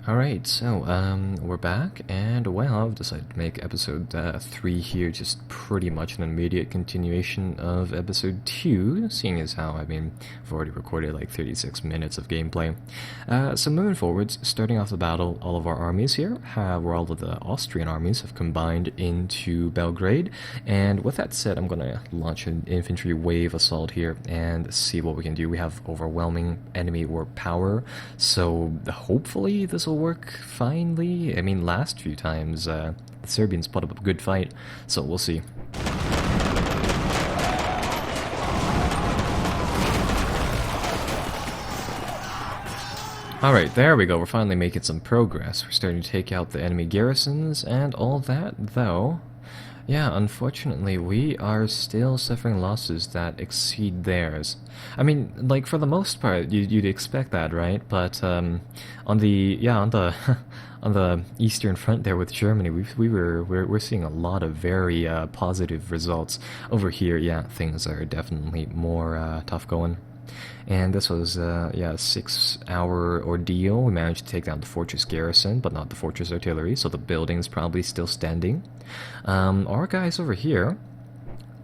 Alright, so we're back, and well, I've decided to make episode 3 here just pretty much an immediate continuation of episode 2, seeing as how, I've already recorded like 36 minutes of gameplay. So moving forwards, starting off the battle, all of our armies here, where all of the Austrian armies have combined into Belgrade, and with that said, I'm gonna launch an infantry wave assault here and see what we can do. We have overwhelming enemy war power, so hopefully this will work finely. I mean, last few times the Serbians put up a good fight, so we'll see. Alright, there we go, we're finally making some progress. We're starting to take out the enemy garrisons and all that, though. Yeah, unfortunately, we are still suffering losses that exceed theirs. I mean, like, for the most part, you'd expect that, right? But on the on the on the Eastern Front there with Germany, we're seeing a lot of very positive results. Over here, yeah, things are definitely more tough going. And this was, a 6-hour ordeal. We managed to take down the fortress garrison, but not the fortress artillery, so the building's probably still standing. Our guys over here,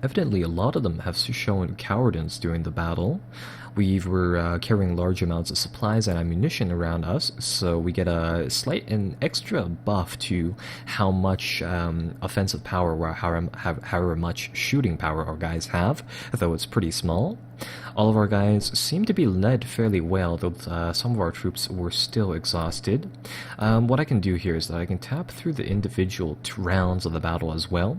evidently a lot of them have shown cowardice during the battle. We were carrying large amounts of supplies and ammunition around us, so we get an extra buff to how much offensive power or however much shooting power our guys have, though it's pretty small. All of our guys seem to be led fairly well, though some of our troops were still exhausted. What I can do here is that I can tap through the individual rounds of the battle as well.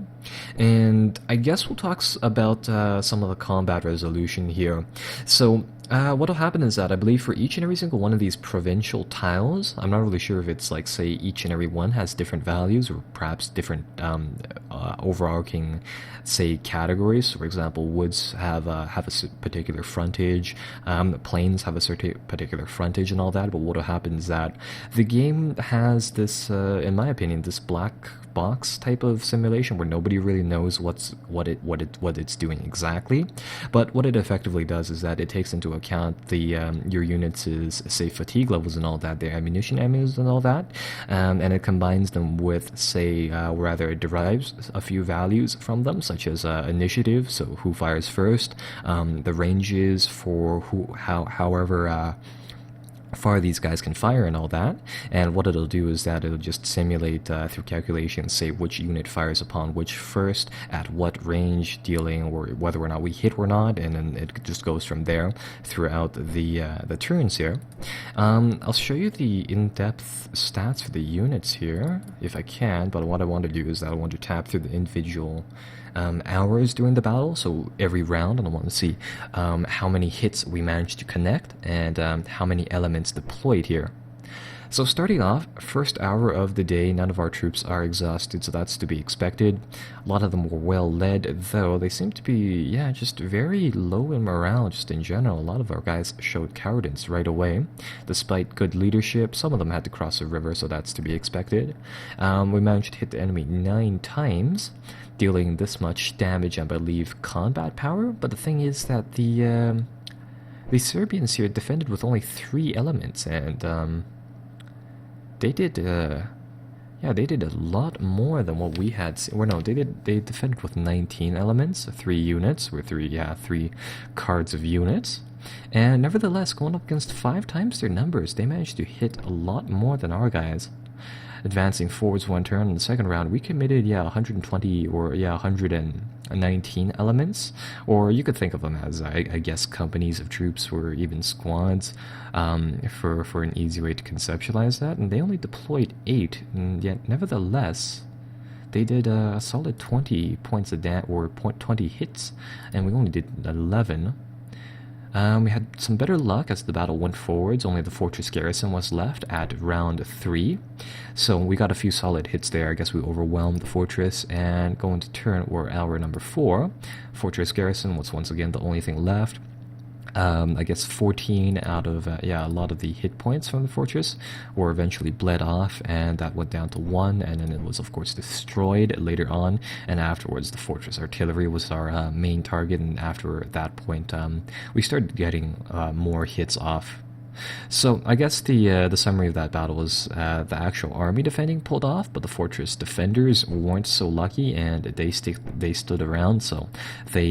And I guess we'll talk about some of the combat resolution here. So what'll happen is that I believe for each and every single one of these provincial tiles, I'm not really sure if it's like, say, each and every one has different values or perhaps different overarching, say, categories. For example, woods have a particular frontage, plains have a certain particular frontage and all that. But what'll happen is that the game has this, in my opinion, this black box type of simulation where nobody really knows what it's doing exactly. But what it effectively does is that it takes into account the your units' say fatigue levels and all that, their ammunition ammo and all that, and it combines them with, say, rather it derives a few values from them, such as initiative, so who fires first, the ranges for however far these guys can fire and all that. And what it'll do is that it'll just simulate through calculations, say which unit fires upon which first, at what range, dealing, or whether or not we hit or not, and then it just goes from there throughout the turns here. I'll show you the in-depth stats for the units here if I can, but what I want to do is that I want to tap through the individual hours during the battle, so every round, and I want to see how many hits we managed to connect and how many elements deployed here. So starting off, first hour of the day, none of our troops are exhausted, so that's to be expected. A lot of them were well led, though they seem to be, just very low in morale just in general. A lot of our guys showed cowardice right away. Despite good leadership, some of them had to cross a river, so that's to be expected. We managed to hit the enemy 9 times, dealing this much damage and, I believe, combat power. But the thing is that the Serbians here defended with only 3 elements, and they did they did a lot more than what we had. Or no, they defended with 19 elements, 3 units, or 3 cards of units. And nevertheless, going up against 5 times their numbers, they managed to hit a lot more than our guys. Advancing forwards 1 turn in the second round, we committed 120 or 119 elements, or you could think of them as I guess companies of troops or even squads, for an easy way to conceptualize that. And they only deployed 8, and yet nevertheless they did a solid 20 points or 20 hits, and we only did 11. We had some better luck as the battle went forwards. Only the fortress garrison was left at round 3. So we got a few solid hits there. I guess we overwhelmed the fortress, and going to turn or hour number 4. Fortress garrison was once again the only thing left. I guess 14 out of, a lot of the hit points from the fortress were eventually bled off, and that went down to 1, and then it was, of course, destroyed later on, and afterwards the fortress artillery was our main target, and after that point, we started getting more hits off. So I guess the summary of that battle was the actual army defending pulled off, but the fortress defenders weren't so lucky, and they stood around. So they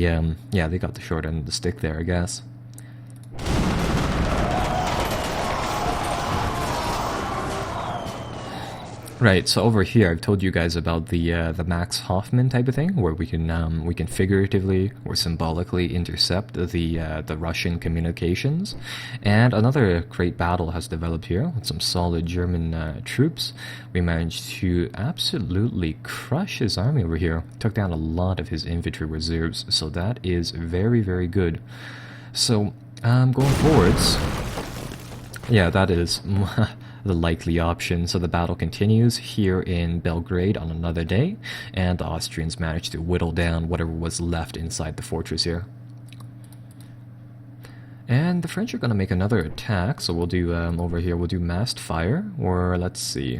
yeah, they got the short end of the stick there, I guess. Right, so over here I've told you guys about the Max Hoffman type of thing, where we can figuratively or symbolically intercept the Russian communications, and another great battle has developed here with some solid German troops. We managed to absolutely crush his army over here, took down a lot of his infantry reserves, so that is very, very good. So going forwards, yeah, that is the likely option. So the battle continues here in Belgrade on another day, and the Austrians managed to whittle down whatever was left inside the fortress here. And the French are going to make another attack, so we'll do, over here, we'll do massed fire, or let's see.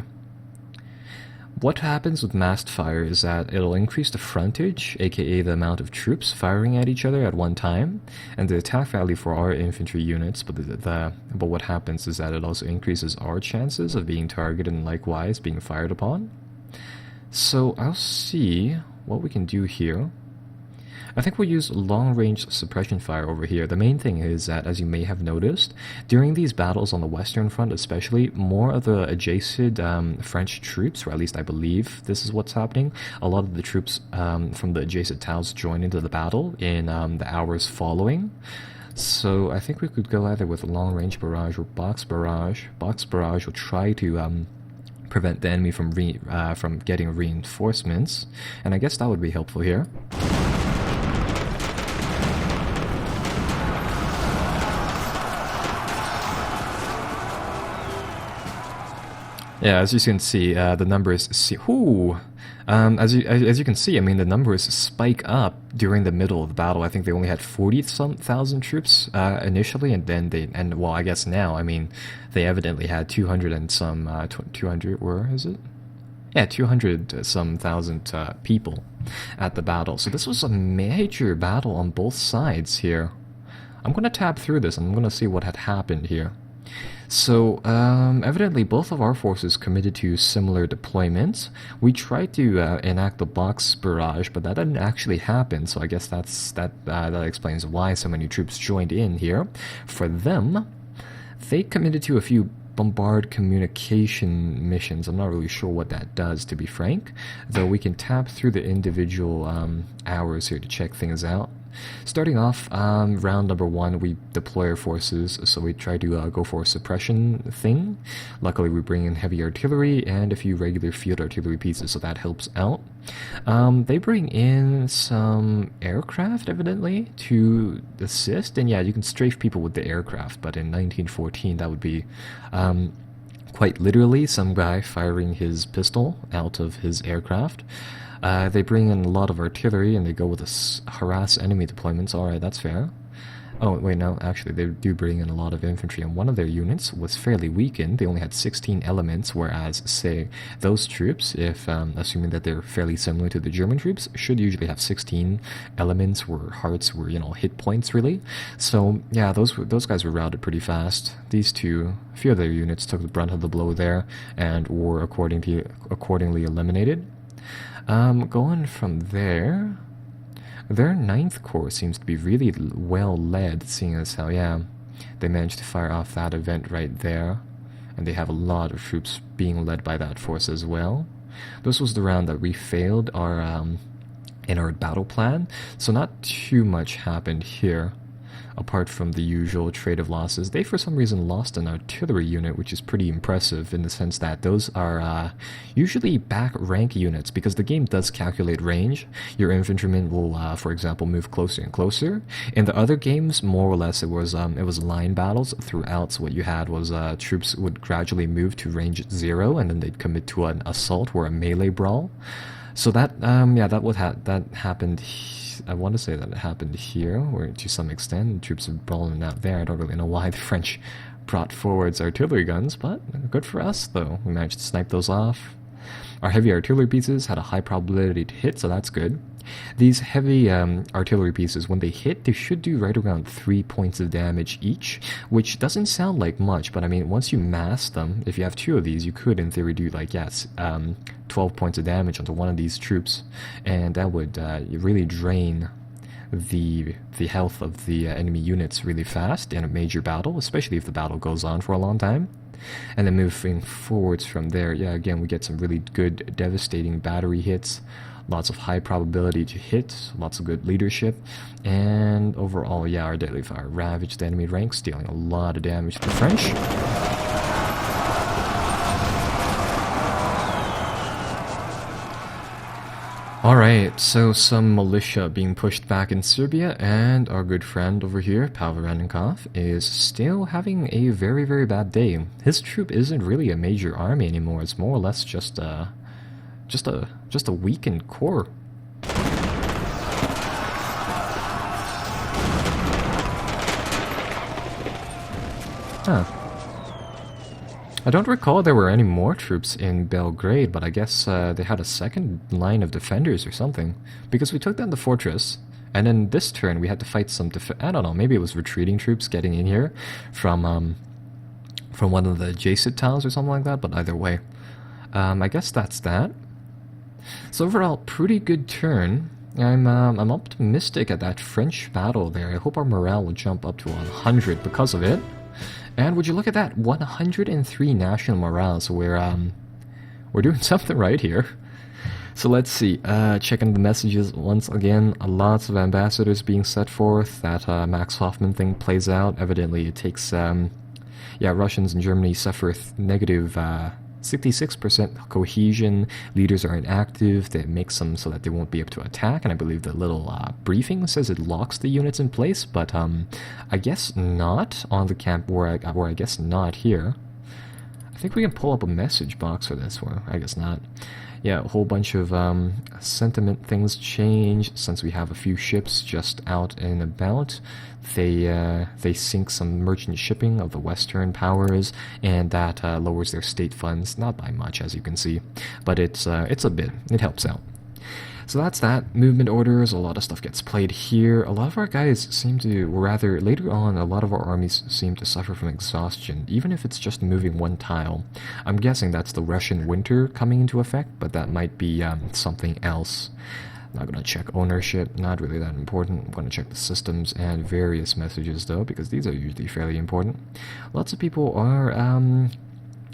What happens with massed fire is that it'll increase the frontage, aka the amount of troops firing at each other at one time, and the attack value for our infantry units, but what happens is that it also increases our chances of being targeted and likewise being fired upon. So I'll see what we can do here. I think we'll use long-range suppression fire over here. The main thing is that, as you may have noticed, during these battles on the Western Front especially, more of the adjacent French troops, or at least I believe this is what's happening, a lot of the troops from the adjacent towns join into the battle in the hours following. So I think we could go either with long-range barrage or box barrage. Box barrage will try to prevent the enemy from getting reinforcements, and I guess that would be helpful here. Yeah, as you can see, the numbers as you can see, I mean, the numbers spike up during the middle of the battle. I think they only had 40,000 troops initially, and then well, I guess now, I mean, they evidently had 200 and some 200. Where is it? Yeah, 200 some thousand people at the battle. So this was a major battle on both sides here. I'm gonna tab through this and I'm gonna see what had happened here. So, evidently both of our forces committed to similar deployments. We tried to enact the box barrage, but that didn't actually happen, so I guess that explains why so many troops joined in here. For them, they committed to a few Bombard communication missions. I'm not really sure what that does, to be frank, though we can tap through the individual hours here to check things out. Starting off, round number 1, we deploy our forces, so we try to go for a suppression thing. Luckily, we bring in heavy artillery and a few regular field artillery pieces, so that helps out. They bring in some aircraft, evidently, to assist, and yeah, you can strafe people with the aircraft, but in 1914, that would be quite literally some guy firing his pistol out of his aircraft. They bring in a lot of artillery, and they go with harass enemy deployments. Alright, that's fair. Oh, wait, no, actually, they do bring in a lot of infantry, and one of their units was fairly weakened. They only had 16 elements, whereas, say, those troops, if assuming that they're fairly similar to the German troops, should usually have 16 elements, where hearts were, you know, hit points, really. So, yeah, those guys were routed pretty fast. These two, a few of their units took the brunt of the blow there, and were accordingly eliminated. Going from there, their 9th Corps seems to be really well led, seeing as how, yeah, they managed to fire off that event right there, and they have a lot of troops being led by that force as well. This was the round that we failed in our battle plan, so not too much happened here. Apart from the usual trade of losses, they for some reason lost an artillery unit, which is pretty impressive in the sense that those are usually back rank units, because the game does calculate range. Your infantrymen will, for example, move closer and closer. In the other games, more or less, it was line battles throughout. So what you had was troops would gradually move to range 0, and then they'd commit to an assault or a melee brawl. So that that happened. I want to say that it happened here, where to some extent troops are brawling out there. I don't really know why the French brought forwards artillery guns, but good for us, though. We managed to snipe those off. Our heavy artillery pieces had a high probability to hit, so that's good. These heavy artillery pieces, when they hit, they should do right around 3 points of damage each, which doesn't sound like much, but I mean, once you mass them, if you have 2 of these, you could, in theory, do like, yes, 12 points of damage onto one of these troops, and that would really drain the health of the enemy units really fast in a major battle, especially if the battle goes on for a long time. And then moving forwards from there, yeah, again, we get some really good devastating battery hits, lots of high probability to hit, lots of good leadership, and overall, yeah, our deadly fire ravaged the enemy ranks, dealing a lot of damage to the French. Alright, so some militia being pushed back in Serbia, and our good friend over here, Pavaranikov, is still having a very, very bad day. His troop isn't really a major army anymore, it's more or less just a weakened corps. Huh. I don't recall there were any more troops in Belgrade, but I guess they had a second line of defenders or something. Because we took down the fortress, and then this turn we had to fight some I don't know, maybe it was retreating troops getting in here from one of the adjacent towns or something like that, but either way. I guess that's that. So overall, pretty good turn. I'm optimistic at that French battle there. I hope our morale will jump up to 100 because of it. And would you look at that, 103 national morale, so we're doing something right here. So let's see, checking the messages once again, lots of ambassadors being set forth, that Max Hoffman thing plays out. Evidently it takes, Russians and Germany suffer negative 66% cohesion, leaders are inactive, that makes them so that they won't be able to attack, and I believe the little briefing says it locks the units in place, but I guess not on the camp, or I guess not here. I think we can pull up a message box for this one, I guess not. Yeah, a whole bunch of sentiment things change since we have a few ships just out and about. They sink some merchant shipping of the Western powers, and that lowers their state funds, not by much as you can see, but it's a bit. It helps out. So that's that. Movement orders, a lot of stuff gets played here. A lot of our guys seem to, rather, later on, a lot of our armies seem to suffer from exhaustion, even if it's just moving one tile. I'm guessing that's the Russian winter coming into effect, but that might be something else. Not going to check ownership, not really that important. I'm going to check the systems and various messages, though, because these are usually fairly important. Lots of people are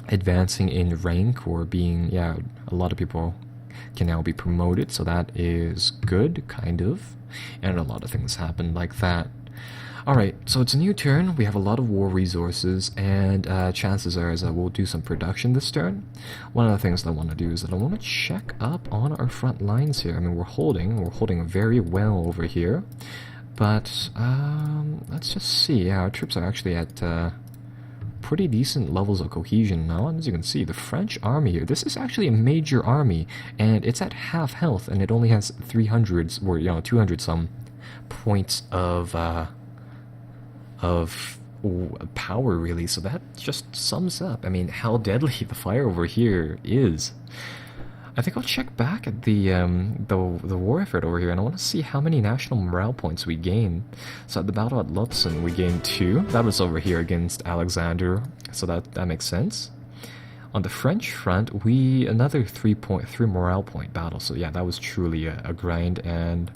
advancing in rank, or being, a lot of people can now be promoted, so that is good, kind of, and a lot of things happen like that. Alright, so it's a new turn, we have a lot of war resources, and chances are that we'll do some production this turn. One of the things that I want to do is that I want to check up on our front lines here. I mean, we're holding very well over here, but let's just see. Yeah, our troops are actually at pretty decent levels of cohesion now, and as you can see, the French army here, this is actually a major army, and it's at half health, and it only has 300s, or 200 some points of power, really. So that just sums up, I mean, how deadly the fire over here is. I think I'll check back at the war effort over here, and I want to see how many national morale points we gain. So at the battle at Lutzen, we gained 2. That was over here against Alexander, so that makes sense. On the French front, another 3 morale point battle. So yeah, that was truly a grind, and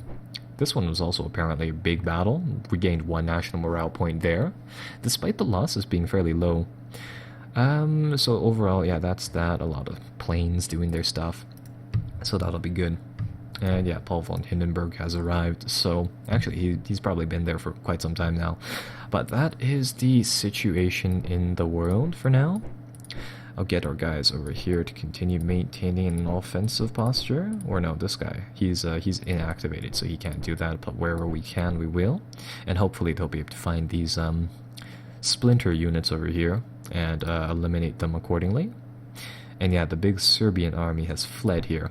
this one was also apparently a big battle. We gained 1 national morale point there, despite the losses being fairly low. So overall, yeah, that's that. A lot of planes doing their stuff, so that'll be good. And yeah, Paul von Hindenburg has arrived, so actually he's probably been there for quite some time now. But that is the situation in the world for now. I'll get our guys over here to continue maintaining an offensive posture. Or no, this guy, he's inactivated, so he can't do that, but wherever we can, we will. And hopefully they'll be able to find these splinter units over here and eliminate them accordingly. And yeah, the big Serbian army has fled here.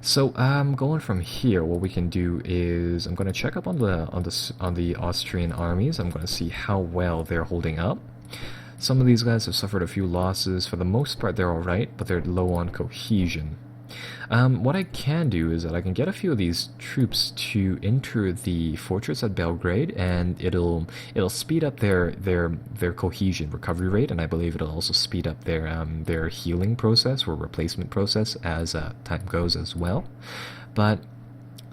So going from here, what we can do is I'm going to check up on the Austrian armies. I'm going to see how well they're holding up. Some of these guys have suffered a few losses. For the most part, they're alright, but they're low on cohesion. What I can do is that I can get a few of these troops to enter the fortress at Belgrade, and it'll speed up their cohesion recovery rate, and I believe it'll also speed up their healing process or replacement process as time goes as well. But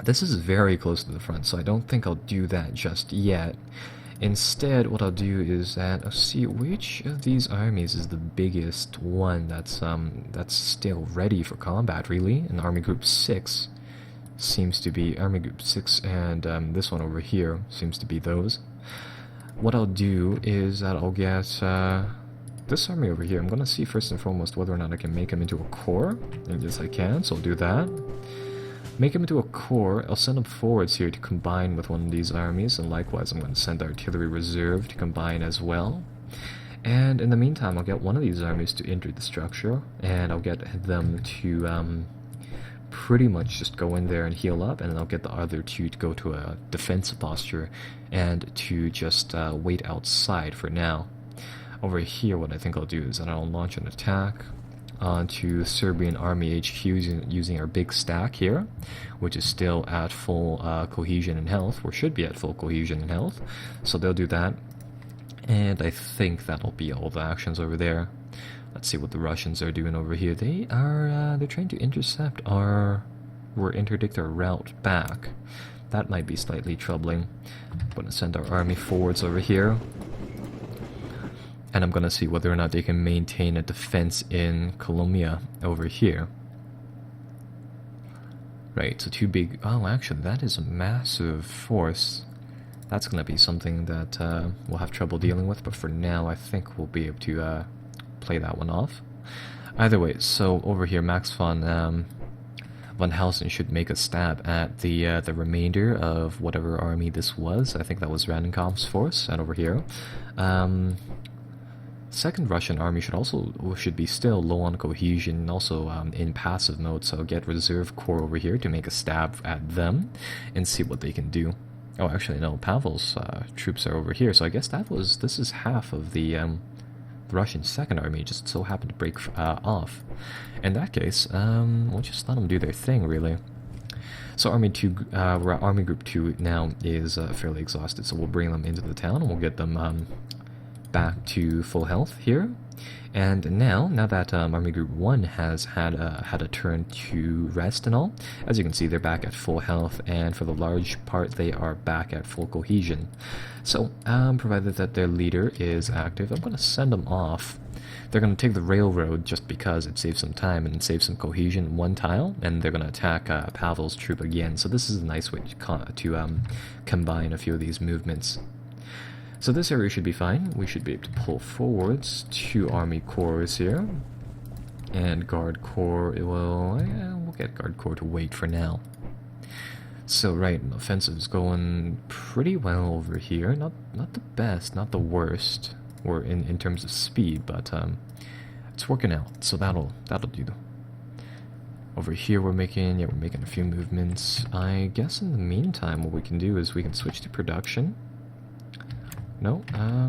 this is very close to the front, so I don't think I'll do that just yet. Instead, what I'll do is that I'll see which of these armies is the biggest one that's still ready for combat, really. And Army Group 6 seems to be Army Group 6, and this one over here seems to be those. What I'll do is that I'll get this army over here. I'm going to see first and foremost whether or not I can make him into a corps. And yes, I can, so I'll do that. Make him into a corps. I'll send him forwards here to combine with one of these armies, and likewise I'm going to send artillery reserve to combine as well. And in the meantime, I'll get one of these armies to enter the structure, and I'll get them to pretty much just go in there and heal up, and then I'll get the other two to go to a defensive posture and to just wait outside for now. Over here, what I think I'll do is that I'll launch an attack onto Serbian Army HQ using our big stack here, which is still at full cohesion and health, or should be at full cohesion and health. So they'll do that, and I think that'll be all the actions over there. Let's see what the Russians are doing over here. They're trying to intercept or interdict our route back. That might be slightly troubling. I'm going to send our army forwards over here. And I'm going to see whether or not they can maintain a defense in Colombia over here. Right, so two big... Oh, actually, that is a massive force. That's going to be something that we'll have trouble dealing with, but for now, I think we'll be able to play that one off. Either way, so over here, Max von Hausen should make a stab at the remainder of whatever army this was. I think that was Randenkampf's force, and over here. Second Russian army should be still low on cohesion and also in passive mode, so I'll get reserve corps over here to make a stab at them and see what they can do. Oh, actually no, Pavel's troops are over here, so I guess this is half of the Russian second army just so happened to break off. In that case, we'll just let them do their thing, really. So Army Group 2 now is fairly exhausted, so we'll bring them into the town and we'll get them back to full health here. And now that Army Group 1 has had a turn to rest and all, as you can see, they're back at full health, and for the large part, they are back at full cohesion. So, provided that their leader is active, I'm going to send them off. They're going to take the railroad just because it saves some time and saves some cohesion in one tile, and they're going to attack Pavel's troop again. So this is a nice way to combine a few of these movements. So this area should be fine. We should be able to pull forwards 2 army corps here. And Guard Corps, we'll get Guard Corps to wait for now. So right, offensive's going pretty well over here. Not the best, not the worst, or in terms of speed, but it's working out. So that'll do. Over here we're making a few movements. I guess in the meantime what we can do is we can switch to production. No,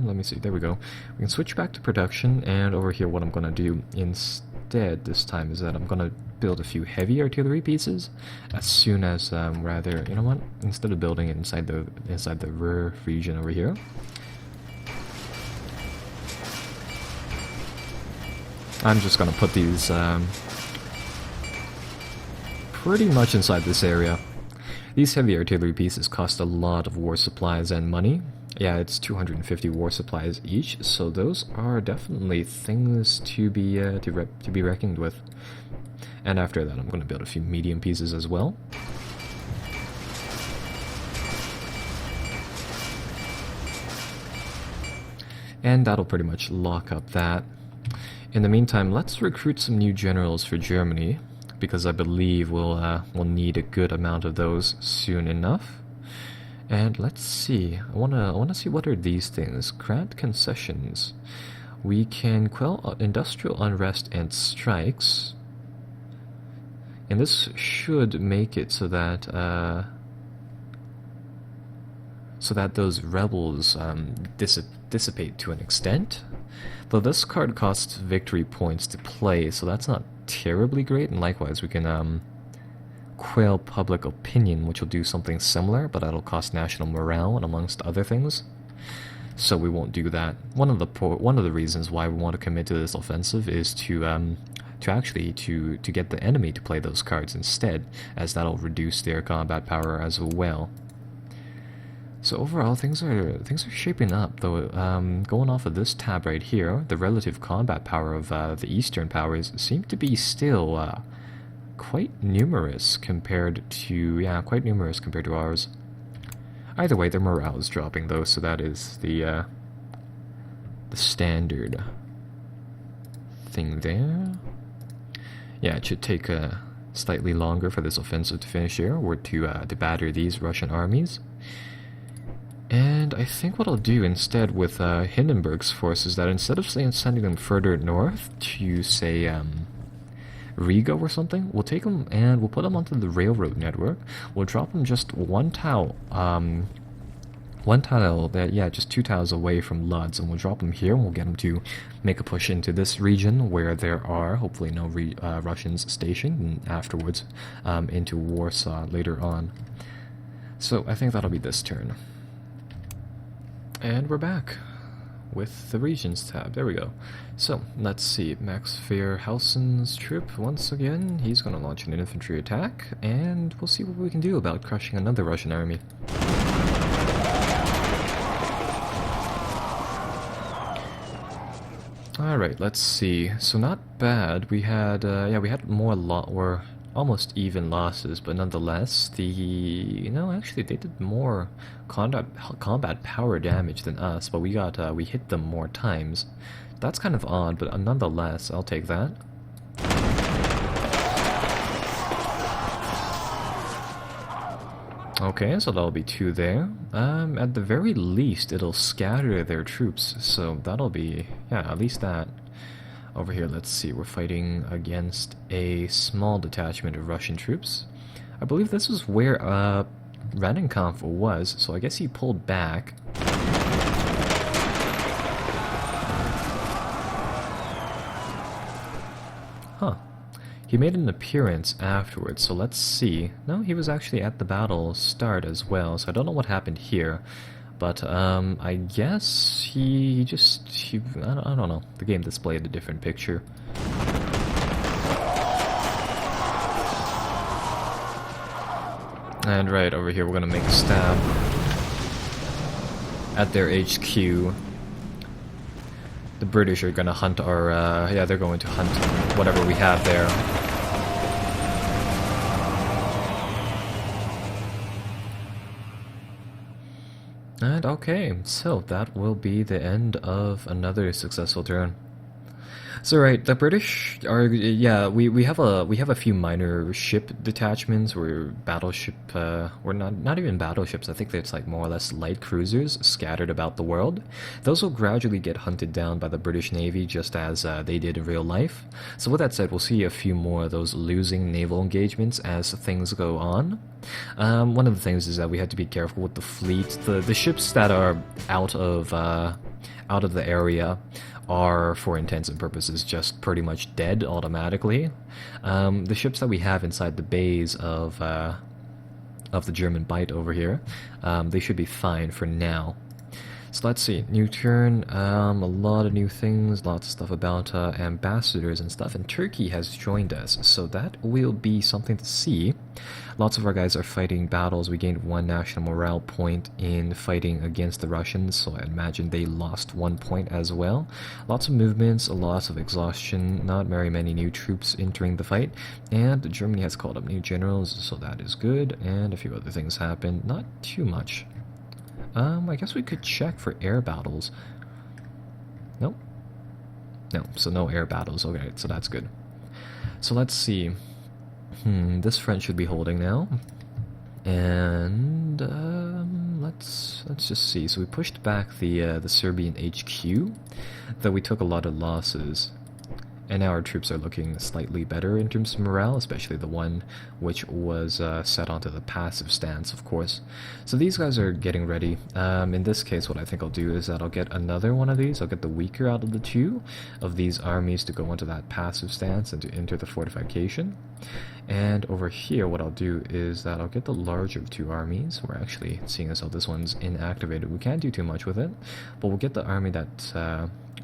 let me see, there we go. We can switch back to production, and over here what I'm going to do instead this time is that I'm going to build a few heavy artillery pieces as soon as, you know what, instead of building it inside the Ruhr region over here. I'm just going to put these pretty much inside this area. These heavy artillery pieces cost a lot of war supplies and money. Yeah, it's 250 war supplies each, so those are definitely things to be reckoned with. And after that, I'm going to build a few medium pieces as well. And that'll pretty much lock up that. In the meantime, let's recruit some new generals for Germany, because I believe we'll need a good amount of those soon enough. And let's see, I wanna see what are these things. Grant concessions. We can quell industrial unrest and strikes. And this should make it so that those rebels dissipate to an extent. Though this card costs victory points to play, so that's not terribly great, and likewise we can quail public opinion, which will do something similar, but that'll cost national morale and amongst other things. So we won't do that. One of the reasons why we want to commit to this offensive is to get the enemy to play those cards instead, as that'll reduce their combat power as well. So overall, things are shaping up, though. Going off of this tab right here, the relative combat power of the Eastern powers seem to be still quite numerous compared to ours. Either way, their morale is dropping though, so that is the standard thing there. Yeah, it should take slightly longer for this offensive to finish here, or to batter these Russian armies. And I think what I'll do instead with Hindenburg's forces is that instead of sending them further north to, say, Riga or something, we'll take them and we'll put them onto the railroad network. We'll drop them just just 2 tiles away from Lodz, and we'll drop them here, and we'll get them to make a push into this region where there are hopefully no Russians stationed, and afterwards into Warsaw later on. So I think that'll be this turn. And we're back with the Regions tab. There we go. So, let's see. Max Verhausen's troop, once again, he's going to launch an infantry attack, and we'll see what we can do about crushing another Russian army. Alright, let's see. So not bad. We had more almost even losses, but nonetheless, actually they did more combat power damage than us, but we hit them more times. That's kind of odd, but nonetheless, I'll take that. Okay, so that'll be 2 there. At the very least, it'll scatter their troops, so that'll be, at least that. Over here, let's see, we're fighting against a small detachment of Russian troops. I believe this is where Rennenkampf was, so I guess he pulled back. Huh. He made an appearance afterwards, so let's see. No, he was actually at the battle start as well, so I don't know what happened here. But, I guess I don't know. The game displayed a different picture. And right over here, we're gonna make a stab at their HQ. The British are gonna hunt our, they're going to hunt whatever we have there. And okay, so that will be the end of another successful turn. So right, the British are, we have a few minor ship detachments, or battleship, or not even battleships. I think it's like more or less light cruisers scattered about the world. Those will gradually get hunted down by the British Navy, just as they did in real life. So with that said, we'll see a few more of those losing naval engagements as things go on. One of the things is that we have to be careful with the fleet. The ships that are out of the area are, for intents and purposes, just pretty much dead automatically. The ships that we have inside the bays of the German Bight over here, they should be fine for now. So let's see, new turn, a lot of new things, lots of stuff about ambassadors and stuff, and Turkey has joined us, so that will be something to see. Lots of our guys are fighting battles. We gained 1 national morale point in fighting against the Russians, so I imagine they lost 1 point as well. Lots of movements, a loss of exhaustion, not very many new troops entering the fight, and Germany has called up new generals, so that is good, and a few other things happened, not too much. I guess we could check for air battles. Nope. No, so no air battles. Okay, so that's good. So let's see. This front should be holding now. And let's just see. So we pushed back the Serbian HQ, though we took a lot of losses. And now our troops are looking slightly better in terms of morale, especially the one which was set onto the passive stance, of course. So these guys are getting ready. In this case, what I think I'll do is that I'll get another one of these. I'll get the weaker out of the two of these armies to go into that passive stance and to enter the fortification. And over here, what I'll do is that I'll get the larger of two armies. We're actually seeing as how this one's inactivated. We can't do too much with it, but we'll get the army that's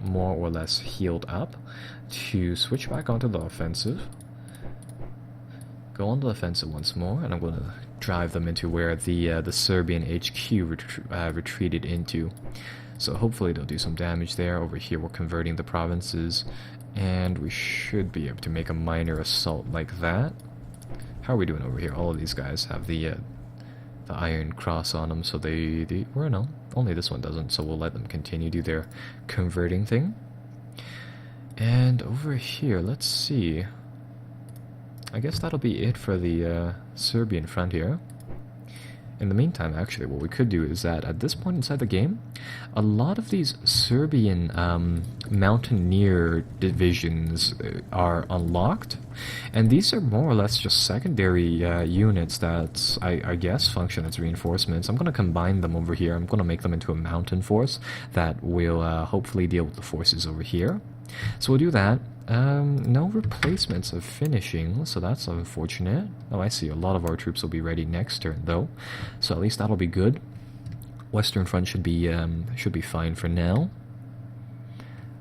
more or less healed up to switch back onto the offensive. Go on the offensive once more, and I'm going to drive them into where the Serbian HQ retreated into. So hopefully they'll do some damage there. Over here we're converting the provinces, and we should be able to make a minor assault like that. How are we doing over here? All of these guys have the Iron Cross on them, so well, no, only this one doesn't, so we'll let them continue do their converting thing. And over here, let's see. I guess that'll be it for the Serbian front here. In the meantime, actually, what we could do is that at this point inside the game, a lot of these Serbian mountaineer divisions are unlocked, and these are more or less just secondary units that I guess function as reinforcements. I'm going to combine them over here. I'm going to make them into a mountain force that will hopefully deal with the forces over here. So we'll do that. No replacements of finishing, so that's unfortunate. Oh, I see. A lot of our troops will be ready next turn, though, so at least that'll be good. Western front should be fine for now.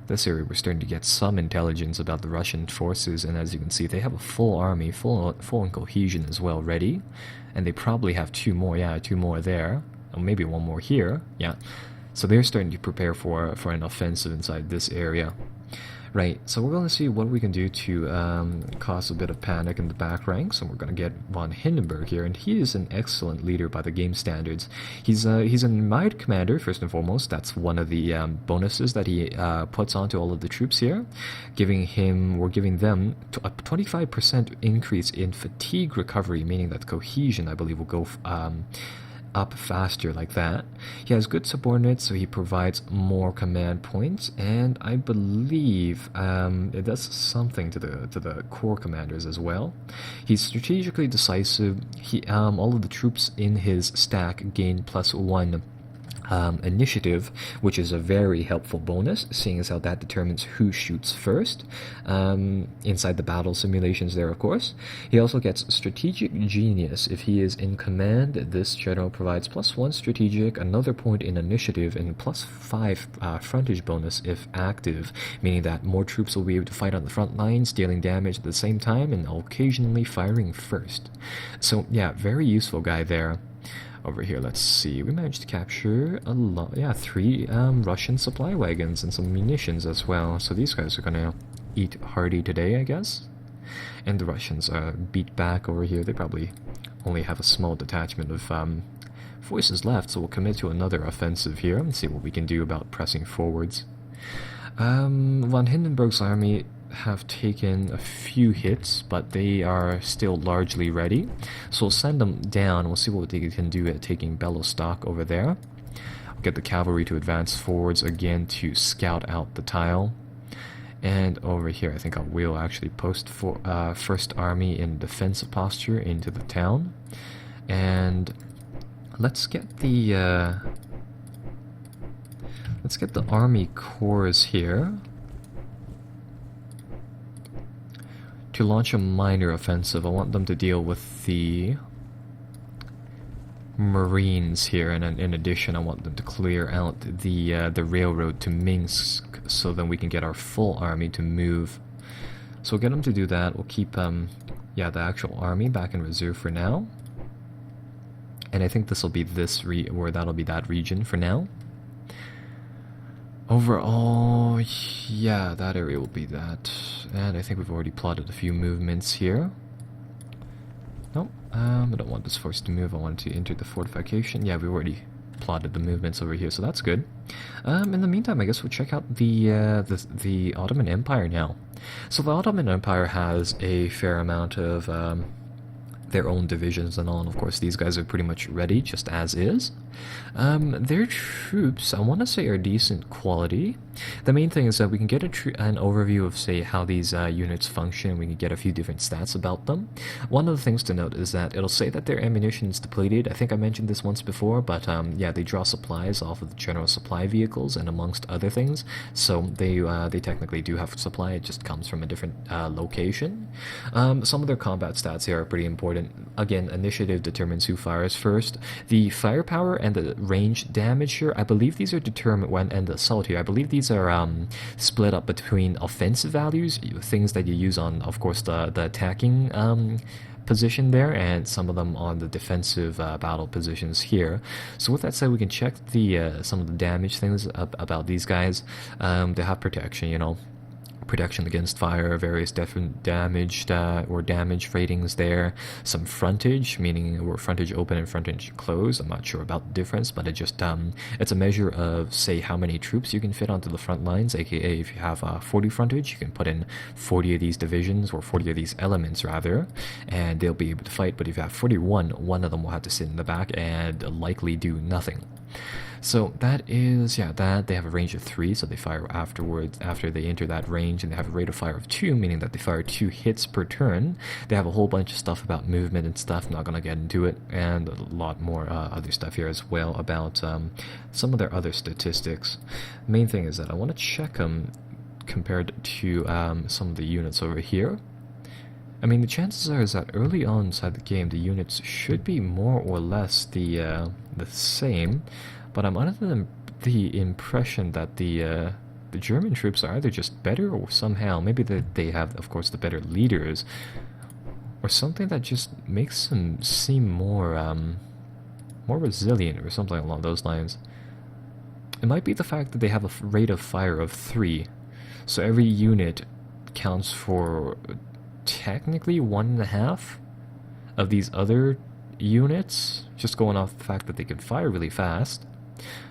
This area we're starting to get some intelligence about the Russian forces, and as you can see, they have a full army, full in cohesion as well, ready, and they probably have two more. Yeah, two more there, or maybe one more here. Yeah, so they're starting to prepare for an offensive inside this area. Right, so we're going to see what we can do to cause a bit of panic in the back ranks, and we're going to get von Hindenburg here, and he is an excellent leader by the game standards. He's a Might Commander, first and foremost. That's one of the bonuses that he puts onto all of the troops here. We're giving them a 25% increase in fatigue recovery, meaning that cohesion, I believe, will go up faster like that. He has good subordinates, so he provides more command points, and I believe it does something to the core commanders as well. He's strategically decisive. All of the troops in his stack gain +1 initiative, which is a very helpful bonus, seeing as how that determines who shoots first inside the battle simulations there, of course. He also gets strategic genius. If he is in command, this general provides +1 strategic, another point in initiative, and +5 frontage bonus if active, meaning that more troops will be able to fight on the front lines, dealing damage at the same time, and occasionally firing first. So yeah, very useful guy there. Over here, let's see, we managed to capture a lot, 3 Russian supply wagons and some munitions as well, so these guys are gonna eat hearty today, I guess. And the Russians are beat back over here. They probably only have a small detachment of forces left, so we'll commit to another offensive here and see what we can do about pressing forwards. Von Hindenburg's army have taken a few hits, but they are still largely ready, so we'll send them down. We'll see what they can do at taking Belostok over there. We'll get the cavalry to advance forwards again to scout out the tile, and over here I think I will actually post for first army in defensive posture into the town, and let's get the army corps here to launch a minor offensive. I want them to deal with the Marines here, and in addition I want them to clear out the railroad to Minsk, so then we can get our full army to move. So we'll get them to do that. We'll keep the actual army back in reserve for now, and I think this will be that'll be that region for now. Overall, yeah, that area will be that. And I think we've already plotted a few movements here. Nope, I don't want this force to move. I want to enter the fortification. Yeah, we've already plotted the movements over here, so that's good. In the meantime, I guess we'll check out the Ottoman Empire now. So the Ottoman Empire has a fair amount of their own divisions and all, and of course these guys are pretty much ready, just as is. Their troops, I want to say, are decent quality. The main thing is that we can get an overview of, say, how these units function. We can get a few different stats about them. One of the things to note is that it'll say that their ammunition is depleted. I think I mentioned this once before, but yeah, they draw supplies off of the general supply vehicles and amongst other things. So they technically do have supply. It just comes from a different location. Some of their combat stats here are pretty important. Again, initiative determines who fires first. The firepower and the range damage here, I believe these are determined when, and the assault here, I believe these are split up between offensive values, things that you use on, of course, the attacking position there, and some of them on the defensive battle positions here. So with that said, we can check the some of the damage things about these guys. They have protection, you know, protection against fire, various different damaged or damage ratings there. Some frontage, meaning we're frontage open and frontage closed. I'm not sure about the difference, but it just it's a measure of, say, how many troops you can fit onto the front lines, aka if you have 40 frontage, you can put in 40 of these divisions, or 40 of these elements rather, and they'll be able to fight. But if you have 41, one of them will have to sit in the back and likely do nothing. So that is, yeah, that they have a range of 3, so they fire afterwards, after they enter that range, and they have a rate of fire of 2, meaning that they fire 2 hits per turn. They have a whole bunch of stuff about movement and stuff, I'm not going to get into it, and a lot more other stuff here as well about some of their other statistics. The main thing is that I want to check them compared to some of the units over here. I mean, the chances are is that early on inside the game, the units should be more or less the same, but I'm under the impression that the German troops are either just better, or somehow maybe they have, of course, the better leaders, or something that just makes them seem more resilient, or something along those lines. It might be the fact that they have a rate of fire of 3, so every unit counts for technically 1.5 of these other units, just going off the fact that they can fire really fast.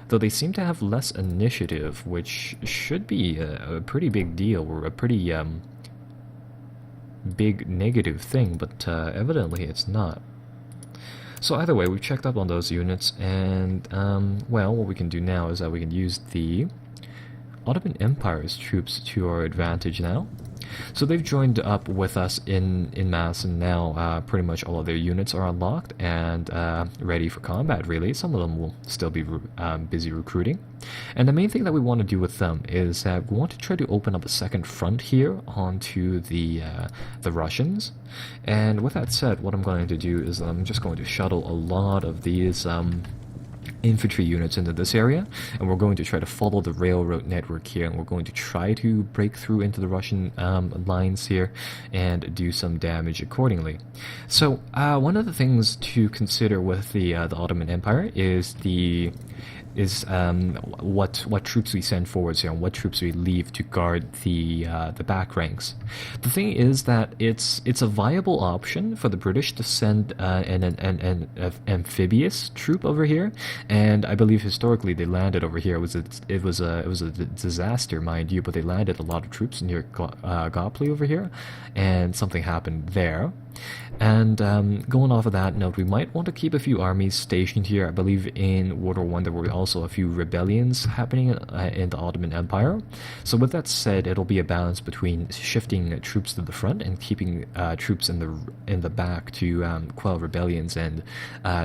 Though they seem to have less initiative, which should be a pretty big deal, or a pretty big negative thing, but evidently it's not. So either way, we've checked up on those units, and well, what we can do now is that we can use the Ottoman Empire's troops to our advantage now. So they've joined up with us in mass, and now pretty much all of their units are unlocked and ready for combat, really. Some of them will still be busy recruiting. And the main thing that we want to do with them is that we want to try to open up a second front here onto the Russians. And with that said, what I'm going to do is I'm just going to shuttle a lot of these infantry units into this area, and we're going to try to follow the railroad network here, and we're going to try to break through into the Russian lines here and do some damage accordingly. So one of the things to consider with the Ottoman Empire is what troops we send forwards here, and what troops we leave to guard the back ranks. The thing is that it's a viable option for the British to send an amphibious troop over here, and I believe historically they landed over here. It was a disaster, mind you, but they landed a lot of troops near Gallipoli over here, and something happened there. And going off of that note, we might want to keep a few armies stationed here. I believe in World War I there were also a few rebellions happening in the Ottoman Empire. So with that said, it'll be a balance between shifting troops to the front and keeping troops in the back to quell rebellions and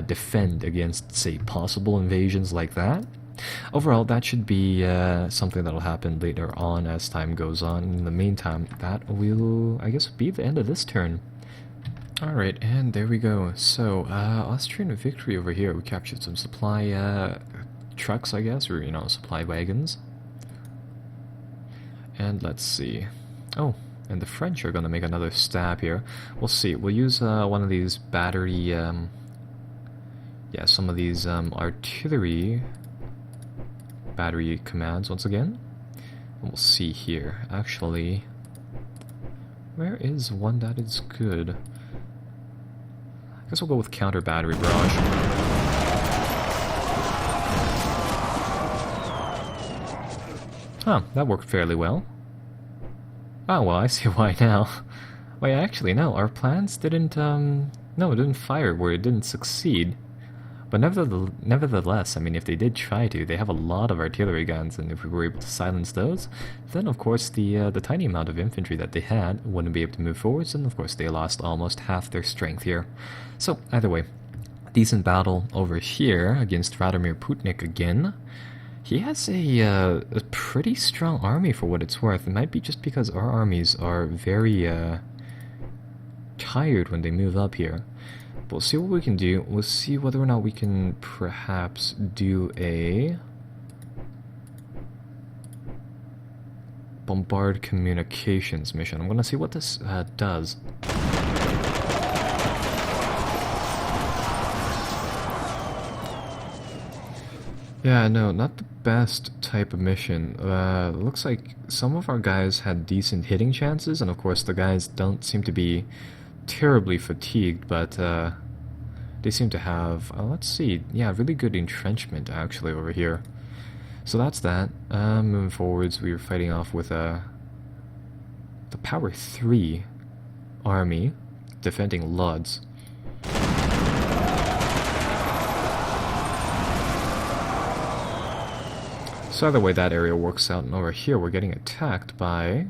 defend against, say, possible invasions like that. Overall, that should be something that'll happen later on as time goes on. In the meantime, that will, I guess, be the end of this turn. Alright, and there we go. So, Austrian victory over here. We captured some supply trucks, I guess, or, supply wagons. And let's see. Oh, and the French are gonna make another stab here. We'll see. We'll use one of these battery, some of these artillery battery commands once again. And we'll see here. Actually, where is one that is good? I guess we'll go with counter battery barrage. Huh, that worked fairly well. Oh, well, I see why now. Wait, actually, no, our plans didn't, no, it didn't fire where it didn't succeed. But nevertheless, I mean, if they did try to, they have a lot of artillery guns, and if we were able to silence those, then of course the tiny amount of infantry that they had wouldn't be able to move forwards, and of course they lost almost half their strength here. So either way, decent battle over here against Radomir Putnik again. He has a pretty strong army for what it's worth. It might be just because our armies are very tired when they move up here. We'll see what we can do. We'll see whether or not we can perhaps do a Bombard communications mission. I'm gonna see what this does. Yeah, no, not the best type of mission. Looks like some of our guys had decent hitting chances, and of course the guys don't seem to be terribly fatigued, but they seem to have, let's see, yeah, really good entrenchment actually over here. So that's that. Moving forwards, we were fighting off with the Power 3 army, defending Lodz. So either way that area works out, and over here we're getting attacked by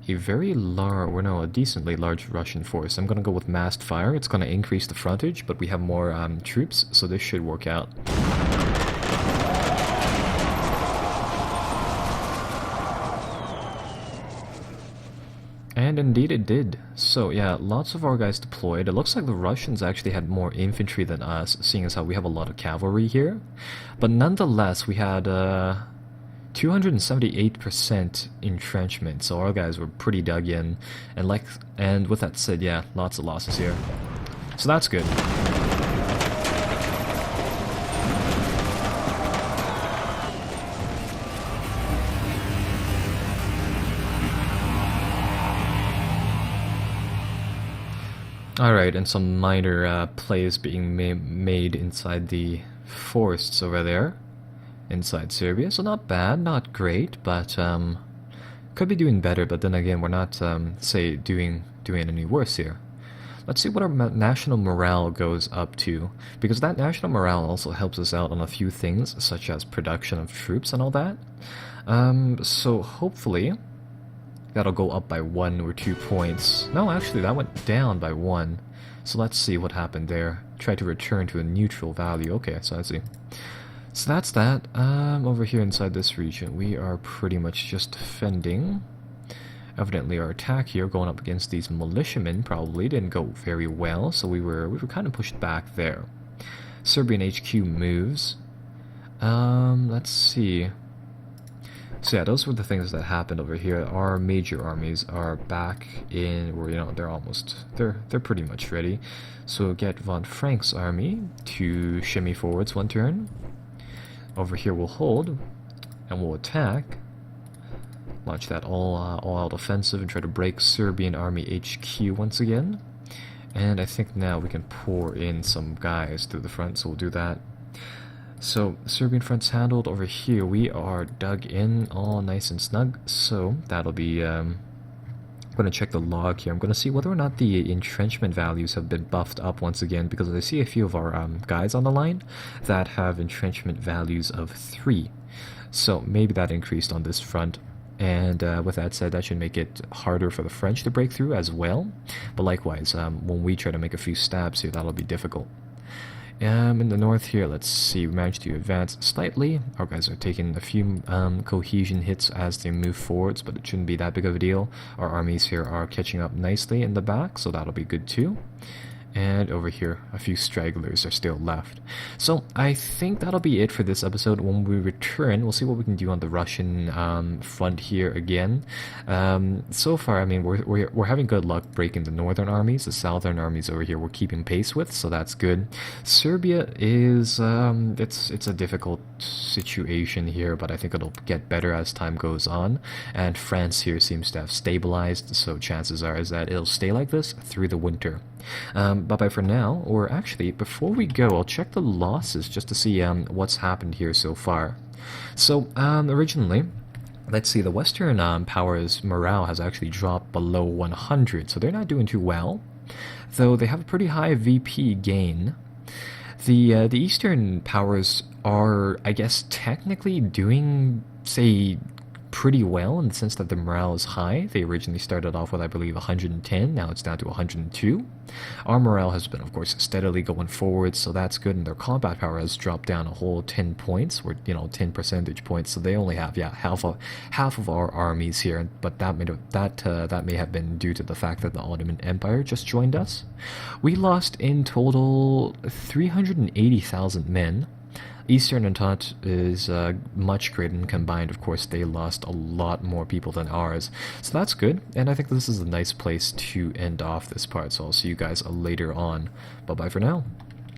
a very large, or no, a decently large Russian force. I'm gonna go with massed fire. It's gonna increase the frontage, but we have more troops, so this should work out. And indeed it did. So yeah, lots of our guys deployed. It looks like the Russians actually had more infantry than us, seeing as how we have a lot of cavalry here. But nonetheless, we had 278% entrenchment, so our guys were pretty dug in. And with that said, yeah, lots of losses here. So that's good. Alright, and some minor plays being made inside the forests over there, inside Serbia, so not bad, not great, but could be doing better, but then again, we're not, say, doing any worse here. Let's see what our national morale goes up to, because that national morale also helps us out on a few things, such as production of troops and all that. So hopefully that'll go up by 1 or 2 points. No, actually, that went down by 1. So let's see what happened there. Try to return to a neutral value. Okay, so I see. So that's that. Over here inside this region, we are pretty much just defending. Evidently, our attack here, going up against these militiamen, probably didn't go very well. So we were kind of pushed back there. Serbian HQ moves. Let's see. So yeah, those were the things that happened over here. Our major armies are back in, or you know, they're pretty much ready. So get von Frank's army to shimmy forwards 1 turn. Over here we'll hold, and we'll attack. Launch that all-out offensive and try to break Serbian army HQ once again. And I think now we can pour in some guys through the front, so we'll do that. So, Serbian front's handled. Over here, we are dug in, all nice and snug. So, that'll be, I'm going to check the log here. I'm going to see whether or not the entrenchment values have been buffed up once again, because I see a few of our guys on the line that have entrenchment values of 3. So, maybe that increased on this front. And with that said, that should make it harder for the French to break through as well. But likewise, when we try to make a few stabs here, that'll be difficult. In the north here, let's see, we managed to advance slightly. Our guys are taking a few cohesion hits as they move forwards, but it shouldn't be that big of a deal. Our armies here are catching up nicely in the back, so that'll be good too. And over here, a few stragglers are still left. So I think that'll be it for this episode. When we return, we'll see what we can do on the Russian front here again. So far, I mean, we're having good luck breaking the northern armies. The southern armies over here we're keeping pace with, so that's good. Serbia is it's a difficult situation here, but I think it'll get better as time goes on. And France here seems to have stabilized, so chances are is that it'll stay like this through the winter. Bye-bye for now, or actually, before we go, I'll check the losses just to see what's happened here so far. So, originally, let's see, the Western powers' morale has actually dropped below 100, so they're not doing too well, though they have a pretty high VP gain. The Eastern powers are, I guess, technically doing, say, pretty well in the sense that the morale is high. They originally started off with, I believe, 110. Now it's down to 102. Our morale has been, of course, steadily going forward, so that's good. And their combat power has dropped down a whole 10 points, or 10 percentage points. So they only have half of our armies here. But that may have been due to the fact that the Ottoman Empire just joined us. We lost in total 380,000 men. Eastern Entente is much greater and combined. Of course, they lost a lot more people than ours. So that's good, and I think this is a nice place to end off this part, so I'll see you guys later on. Bye-bye for now.